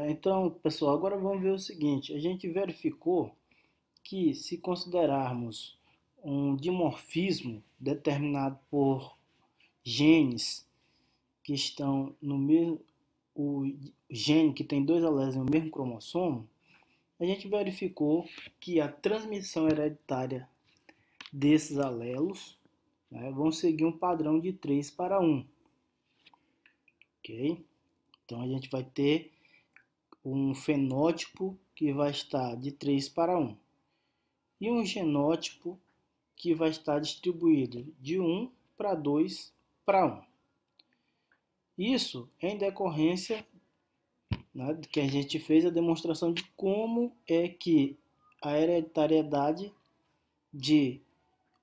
Então, pessoal, agora vamos ver o seguinte: a gente verificou que, se considerarmos um dimorfismo determinado por genes que estão no mesmo, o gene que tem dois alelos no mesmo cromossomo, a gente verificou que a transmissão hereditária desses alelos, né, vão seguir um padrão de 3 para 1, ok? Então a gente vai ter um fenótipo que vai estar de 3 para 1 e um genótipo que vai estar distribuído de 1 para 2 para 1. Isso é em decorrência, né, que a gente fez a demonstração de como é que a hereditariedade de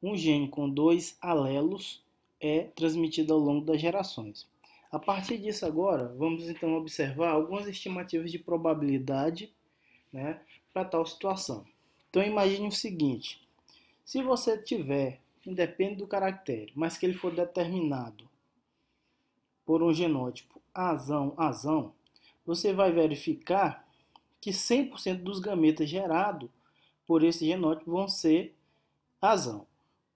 um gene com dois alelos é transmitida ao longo das gerações. A partir disso agora, vamos então observar algumas estimativas de probabilidade, né, para tal situação. Então imagine o seguinte: se você tiver, independe do caractere, mas que ele for determinado por um genótipo azão, você vai verificar que 100% dos gametas gerados por esse genótipo vão ser azão.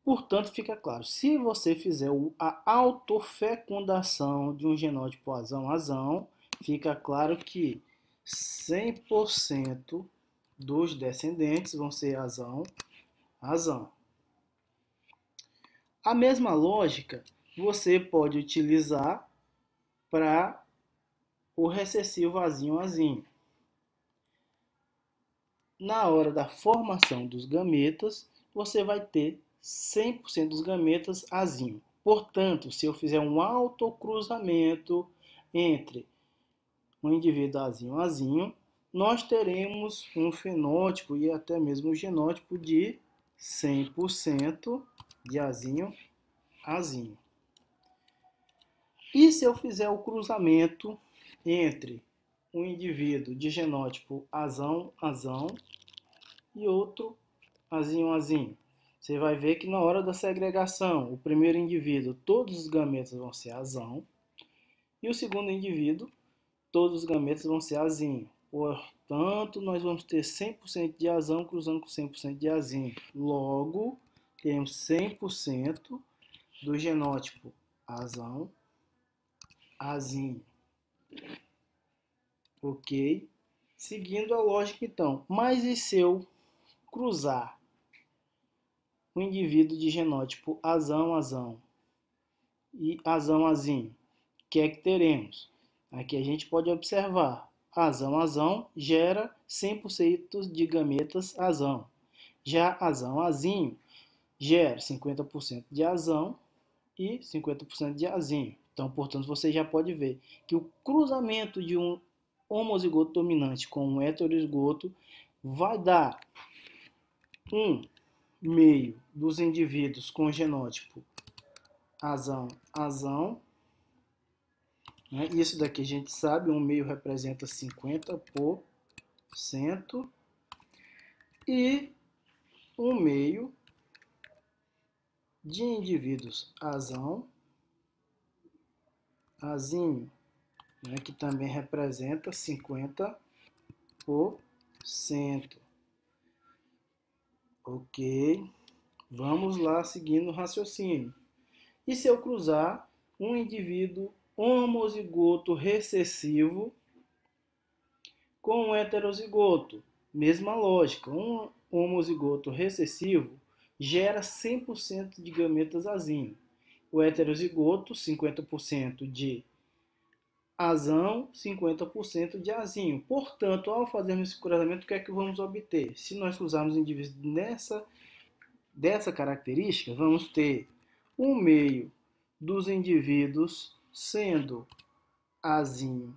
Portanto, fica claro, se você fizer a autofecundação de um genótipo azão, fica claro que 100% dos descendentes vão ser azão. A mesma lógica você pode utilizar para o recessivo azinho. Na hora da formação dos gametas, você vai ter 100% dos gametas azinho. Portanto, se eu fizer um autocruzamento entre um indivíduo azinho, nós teremos um fenótipo e até mesmo um genótipo de 100% de azinho. E se eu fizer o cruzamento entre um indivíduo de genótipo azão e outro azinho, você vai ver que na hora da segregação, o primeiro indivíduo, todos os gametas vão ser azão, e o segundo indivíduo, todos os gametas vão ser azinho. Portanto, nós vamos ter 100% de azão cruzando com 100% de azinho. Logo, temos 100% do genótipo azinho. Ok? Seguindo a lógica, então. Mas e se eu cruzar um indivíduo de genótipo azão e azinho? O que é que teremos? Aqui a gente pode observar. Azão gera 100% de gametas azão. Já azinho gera 50% de azão e 50% de azinho. Então, portanto, você já pode ver que o cruzamento de um homozigoto dominante com um heterozigoto vai dar um meio dos indivíduos com genótipo azão. Né? Isso daqui a gente sabe, um meio representa 50%. E um meio de indivíduos azinho, né, que também representa 50%. Ok, vamos lá seguindo o raciocínio. E se eu cruzar um indivíduo homozigoto recessivo com um heterozigoto? Mesma lógica, um homozigoto recessivo gera 100% de gametas azinho. O heterozigoto, 50% de azão, 50% de azinho. Portanto, ao fazermos esse cruzamento, o que é que vamos obter? Se nós cruzarmos indivíduos dessa característica, vamos ter um meio dos indivíduos sendo azinho,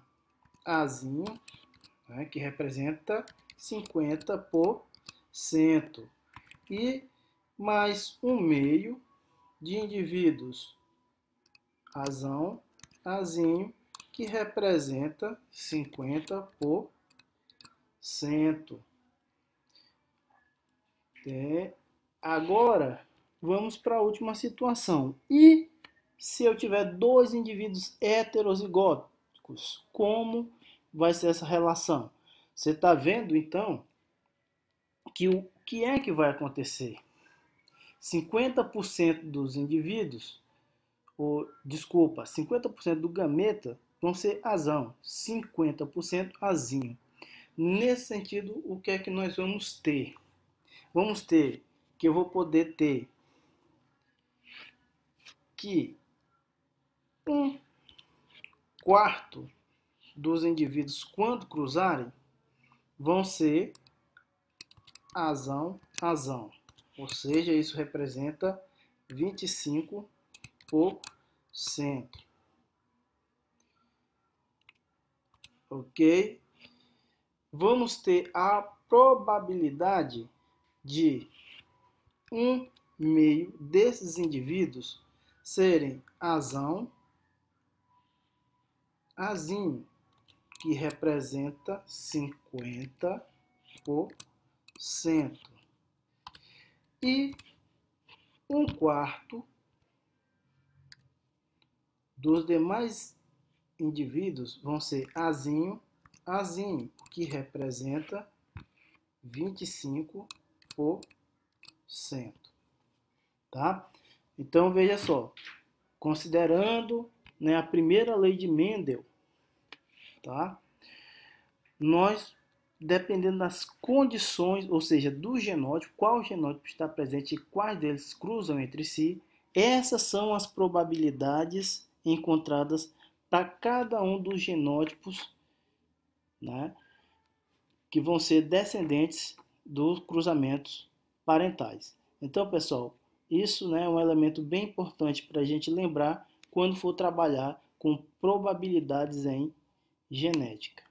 né, que representa 50%, e mais um meio de indivíduos azinho, que representa 50%. Agora, vamos para a última situação. E se eu tiver dois indivíduos heterozigóticos, como vai ser essa relação? Você está vendo, então, que o que é que vai acontecer? 50% dos indivíduos, 50% do gameta vão ser azão, 50% azinho. Nesse sentido, o que é que nós vamos ter? Vamos ter que eu vou poder ter que 1/4 dos indivíduos, quando cruzarem, vão ser azão, azão. Ou seja, isso representa 25%. Ok? Vamos ter a probabilidade de 1/2 desses indivíduos serem azão, azinho, que representa 50%. E 1/4 dos demais indivíduos vão ser azinho, azinho, que representa 25%. Tá? Então, veja só, considerando, né, a primeira lei de Mendel, tá? Nós, dependendo das condições, ou seja, do genótipo, qual genótipo está presente e quais deles cruzam entre si, essas são as probabilidades encontradas para cada um dos genótipos, né, que vão ser descendentes dos cruzamentos parentais. Então, pessoal, isso, né, é um elemento bem importante para a gente lembrar quando for trabalhar com probabilidades em genética.